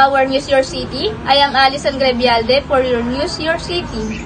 our News Your City. I am Alison Grebialde for your News Your City.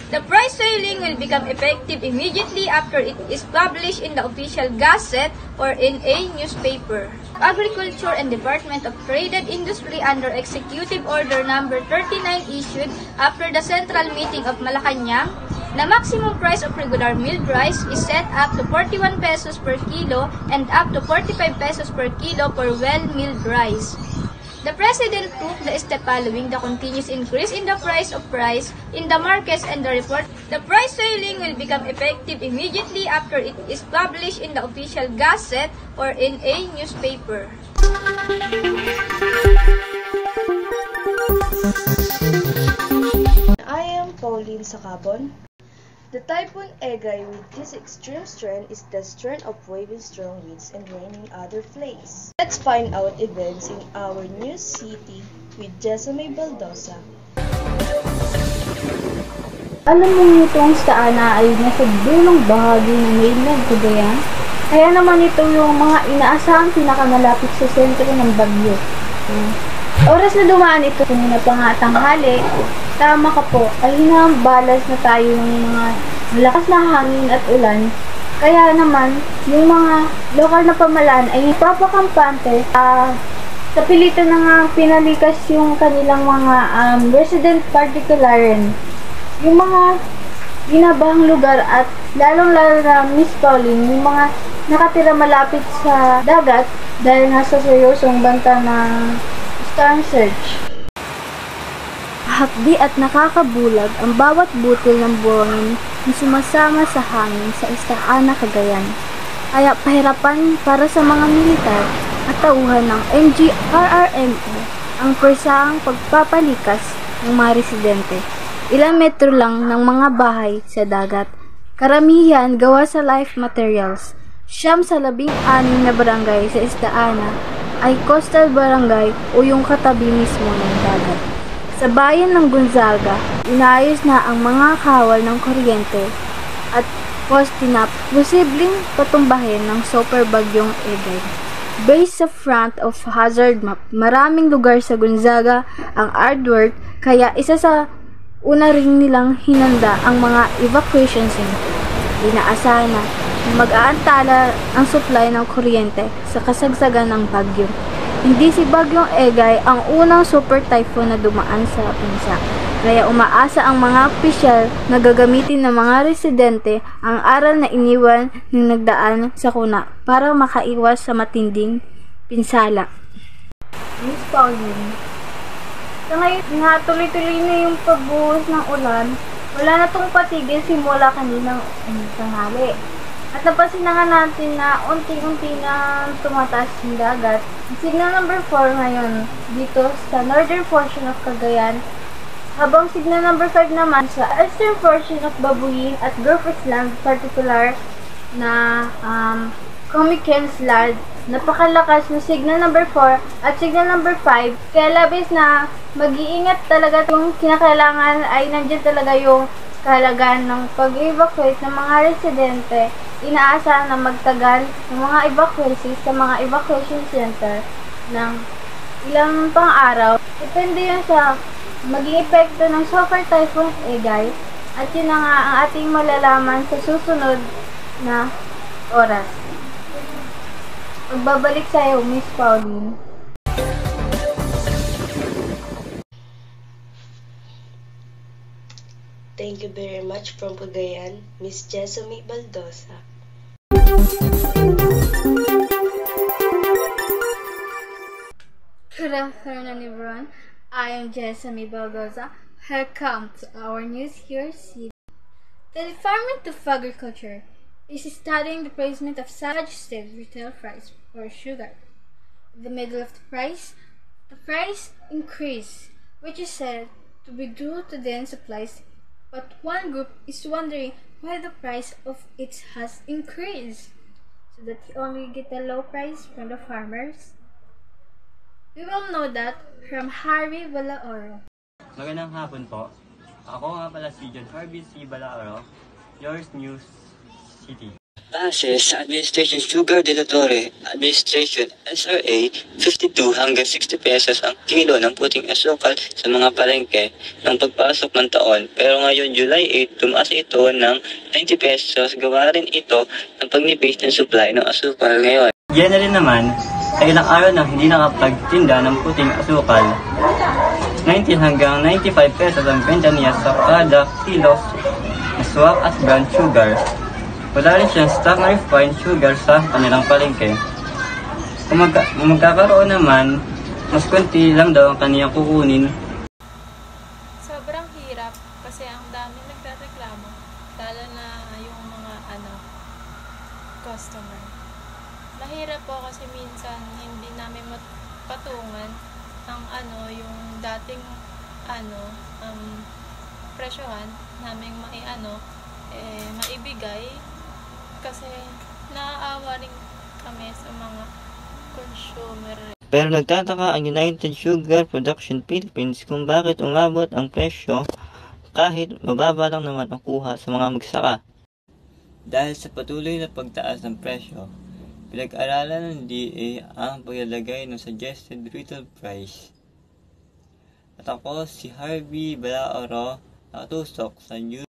The price ceiling will become effective immediately after it is published in the official gazette or in a newspaper. Agriculture and Department of Trade and Industry under Executive Order Number 39 issued after the central meeting of Malacanang, the maximum price of regular milled rice is set up to 41 pesos per kilo and up to 45 pesos per kilo for well-milled rice. The President proved the step following the continuous increase in the price of rice in the markets and the report. The price ceiling will become effective immediately after it is published in the official gazette or in a newspaper. I am Pauline Sacabon. The Typhoon Egay with this extreme strength is the strength of waving strong winds and raining other flakes. Let's find out events in our News City with Jessamay Baldosa. Alam mo itong Ana ay nasa dulong bahagi ng mainland Cagayan? Kaya naman ito yung mga inaasahang pinakamalapit sa sentro ng bagyo. Oras na dumaan ito, kanina pa nga tanghali, tama ka po, ay hinahambalas na tayo ng mga malakas na hangin at ulan. Kaya naman, yung mga lokal na pamalaan ay papakampante sa pilitan na nga pinalikas yung kanilang mga resident particularen. Yung mga ginabahang lugar at lalong-lalo na Miss Pauline, yung mga nakatira malapit sa dagat dahil nasa seryosong banta ng storm surge. Hapdi at nakakabulag ang bawat butil ng buhangin na sumasama sa hangin sa Ana, Cagayan. Kaya pahirapan para sa mga militar at tauhan ng MGRRMO ang persahang pagpapalikas ng mga residente. Ilang metro lang ng mga bahay sa dagat. Karamihan gawa sa life materials. 9 sa 16 na barangay sa Ana ay coastal barangay o yung katabi mismo ng dagat. Sa bayan ng Gonzaga, inayos na ang mga kawal ng kuryente at poste na posibleng patumbahin ng super bagyong Egay. Based sa front of hazard map, maraming lugar sa Gonzaga ang earthwork kaya isa sa una ring nilang hinanda ang mga evacuation center. Inaasahan na mag-aantala ang supply ng kuryente sa kasagsagan ng bagyo. Hindi si Bagyong Egay ang unang super typhoon na dumaan sa bansa. Kaya umaasa ang mga opisyal na gagamitin ng mga residente ang aral na iniwan ng nagdaan sa kuna para makaiwas sa matinding pinsala. Miss Pauline, sa ngayon nga tuloy-tuloy na yung pagbuhos ng ulan, wala na itong patigil simula kaninang tanghali. At napansin na nga natin na unti-unti na tumataas yung dagat. Signal number 4 ngayon dito sa northern portion of Cagayan, habang signal number 5 naman sa eastern portion of Babuyin at Gulf Island, particular na Comiquens Land. Napakalakas na signal number 4 at signal number 5, kaya labis na mag-iingat talaga. Yung kinakailangan ay nandiyan talaga yung kahalagaan ng pag-evacuate ng mga residente. Inaasahan na magtagal ng mga evacuations sa mga evacuation center ng ilang pang araw. Depende yun sa maging epekto ng Super Typhoon Egay at yun na nga ang ating malalaman sa susunod na oras. Magbabalik sa'yo, Miss Pauline. Thank you very much from Cagayan, Miss Jessamay Baldosa. Good afternoon, everyone. I am Jessamay Baldosa. Welcome to our News Your City. The Department of Agriculture is studying the placement of suggested retail price for sugar. In the middle of the price increase, which is said to be due to the supplies. But one group is wondering why the price of it has increased, so that he only get a low price from the farmers. We will know that from Harvey Balaoro. Magandang hapon po. Ako nga pala si John Harvey C. Balaoro, Yours News City. Base sa Administration Sugar de la Torre, Administration SRA, 52 hanggang 60 pesos ang kilo ng puting asukal sa mga palengke ng pagpasok ng taon. Pero ngayon, July 8, tumaas ito ng 90 pesos. Gawa rin ito ng pagnipis ng supply ng asukal ngayon. Yan na rin naman, ay ilang araw na hindi nakapagtinda ng puting asukal. 19 hanggang 95 pesos ang benta niya sa kada kilos na swak at brown sugar. Wala rin siyang stock na refined sugar sa kanilang palengke. Kung magkakaroon naman, mas konti lang daw ang kaniyang kukunin. Sobrang hirap kasi ang dami nagrereklamo, lalo na yung mga customer. Mahirap po kasi minsan hindi namin patungan ng yung dating presyohan namin maibigay kasi naaawa rin kami sa mga consumer. Pero nagtataka ang United Sugar Production Philippines kung bakit umabot ang presyo kahit mababa lang naman ang kuha sa mga magsaka. Dahil sa patuloy na pagtaas ng presyo, pinag-aralan ng DA ang paglalagay ng suggested retail price. At ako si Harvey Balaoro, nakatusok sa News.